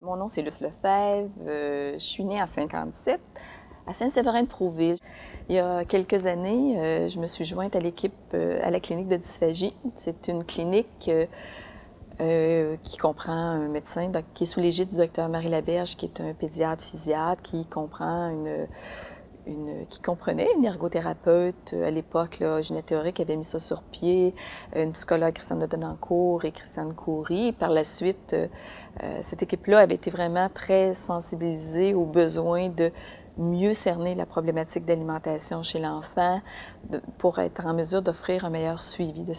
Mon nom, c'est Luce Lefebvre. Je suis née en 57 à Saint-Séverin-de-Prouville. Il y a quelques années, je me suis jointe à l'équipe à la clinique de dysphagie. C'est une clinique qui comprend un médecin qui est sous l'égide du docteur Marie Laberge, qui est un pédiatre physiatre, qui comprenait une ergothérapeute à l'époque, Ginette Théoret, qui avait mis ça sur pied, une psychologue, Christiane de Denancourt et Christiane Coury. Par la suite, cette équipe-là avait été vraiment très sensibilisée aux besoins de mieux cerner la problématique d'alimentation chez l'enfant pour être en mesure d'offrir un meilleur suivi de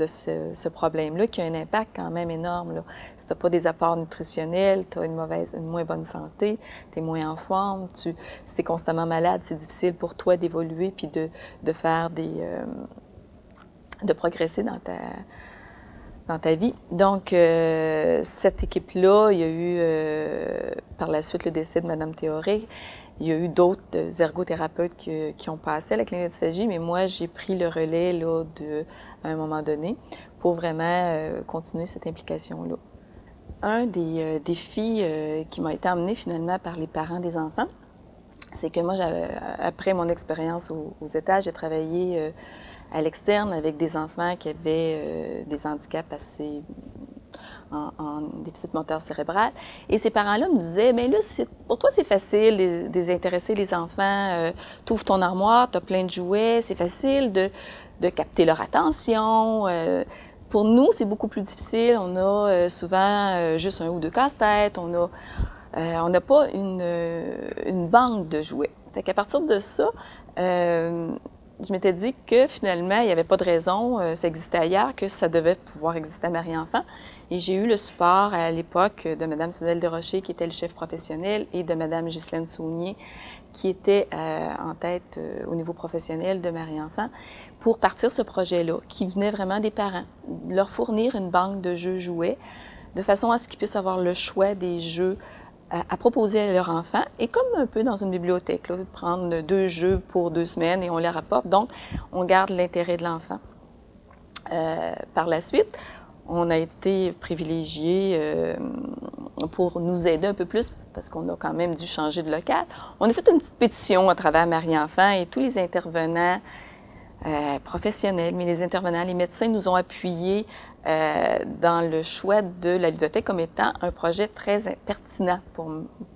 ce problème-là, qui a un impact quand même énorme. Là. Si tu n'as pas des apports nutritionnels, tu as une moins bonne santé, tu es moins en forme, si tu es constamment malade, c'est difficile pour toi d'évoluer puis de faire de progresser dans ta vie. Donc, cette équipe-là, il y a eu par la suite le décès de Mme Théoret. Il y a eu d'autres ergothérapeutes qui ont passé à la clinique de dysphagie, mais moi, j'ai pris le relais là, à un moment donné pour vraiment continuer cette implication-là. Un des défis qui m'a été amené finalement par les parents des enfants, c'est que moi, après mon expérience aux États, j'ai travaillé à l'externe avec des enfants qui avaient des handicaps assez en déficit moteur cérébral. Et ces parents-là me disaient, mais là, pour toi, c'est facile de désintéresser les enfants. Tu ouvres ton armoire, tu as plein de jouets, c'est facile de capter leur attention. Pour nous, c'est beaucoup plus difficile. On a souvent juste un ou deux casse-têtes. On n'a pas une banque de jouets. Fait qu'à partir de ça, je m'étais dit que finalement, il n'y avait pas de raison, ça existait ailleurs, que ça devait pouvoir exister à Marie-Enfant. Et j'ai eu le support à l'époque de Mme Suzelle Desrochers, qui était le chef professionnel, et de Mme Ghislaine Saunier, qui était en tête au niveau professionnel de Marie-Enfant, pour partir ce projet-là, qui venait vraiment des parents, leur fournir une banque de jeux jouets, de façon à ce qu'ils puissent avoir le choix des jeux à proposer à leur enfant, et comme un peu dans une bibliothèque, là, prendre 2 jeux pour 2 semaines et on les rapporte, donc on garde l'intérêt de l'enfant. Par la suite, on a été privilégiés pour nous aider un peu plus, parce qu'on a quand même dû changer de local. On a fait une petite pétition à travers Marie-Enfant et tous les intervenants professionnels, mais les intervenants, les médecins nous ont appuyés dans le choix de la ludothèque comme étant un projet très pertinent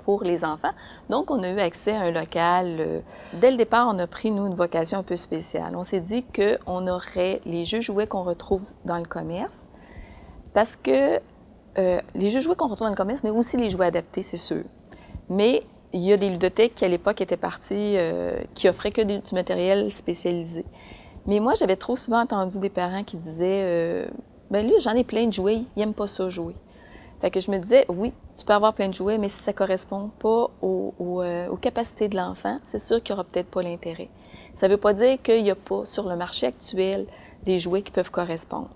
pour les enfants. Donc, on a eu accès à un local. Dès le départ, on a pris, nous, une vocation un peu spéciale. On s'est dit qu'on aurait les jeux jouets qu'on retrouve dans le commerce, parce que les jeux jouets qu'on retrouve dans le commerce, mais aussi les jouets adaptés, c'est sûr. Mais il y a des ludothèques qui, à l'époque, étaient parties, qui offraient que du matériel spécialisé. Mais moi, j'avais trop souvent entendu des parents qui disaient ben lui, j'en ai plein de jouets, il n'aime pas ça jouer. Fait que je me disais, oui, tu peux avoir plein de jouets, mais si ça ne correspond pas aux capacités de l'enfant, c'est sûr qu'il n'y aura peut-être pas l'intérêt. Ça ne veut pas dire qu'il n'y a pas, sur le marché actuel, des jouets qui peuvent correspondre.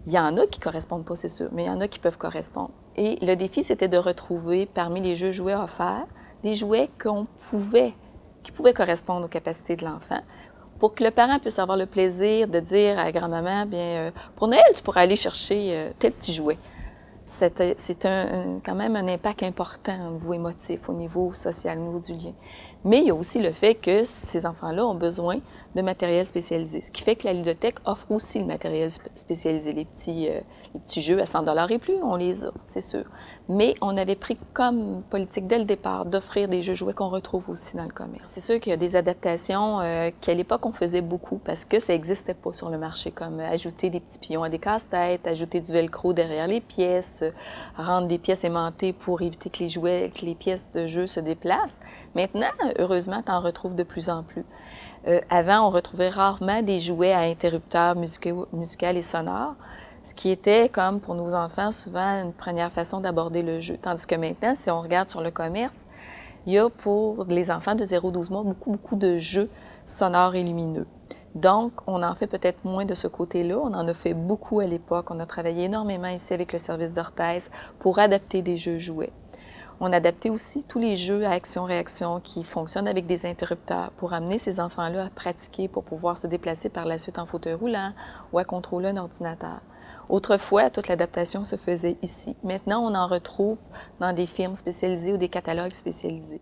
Il y en a qui ne correspondent pas, c'est sûr, mais il y en a qui peuvent correspondre. Et le défi, c'était de retrouver, parmi les jeux jouets offerts, des jouets qui pouvaient correspondre aux capacités de l'enfant, pour que le parent puisse avoir le plaisir de dire à grand-maman, bien, pour Noël, tu pourras aller chercher tel petit jouet. C'est quand même un impact important au niveau émotif, au niveau social, au niveau du lien. Mais il y a aussi le fait que ces enfants-là ont besoin de matériel spécialisé, ce qui fait que la ludothèque offre aussi le matériel spécialisé, les petits jeux à 100 $ et plus, on les a, c'est sûr. Mais on avait pris comme politique dès le départ d'offrir des jeux jouets qu'on retrouve aussi dans le commerce. C'est sûr qu'il y a des adaptations qu'à l'époque on faisait beaucoup parce que ça n'existait pas sur le marché, comme ajouter des petits pions à des casse-têtes, ajouter du velcro derrière les pièces, rendre des pièces aimantées pour éviter que les pièces de jeu se déplacent. Maintenant, heureusement, tu en retrouves de plus en plus. Avant, on retrouvait rarement des jouets à interrupteurs musicaux et sonores, ce qui était, comme pour nos enfants, souvent une première façon d'aborder le jeu. Tandis que maintenant, si on regarde sur le commerce, il y a pour les enfants de 0 à 12 mois beaucoup de jeux sonores et lumineux. Donc, on en fait peut-être moins de ce côté-là. On en a fait beaucoup à l'époque. On a travaillé énormément ici avec le service d'orthèse pour adapter des jeux jouets. On a adapté aussi tous les jeux à action-réaction qui fonctionnent avec des interrupteurs pour amener ces enfants-là à pratiquer pour pouvoir se déplacer par la suite en fauteuil roulant ou à contrôler un ordinateur. Autrefois, toute l'adaptation se faisait ici. Maintenant, on en retrouve dans des firmes spécialisées ou des catalogues spécialisés.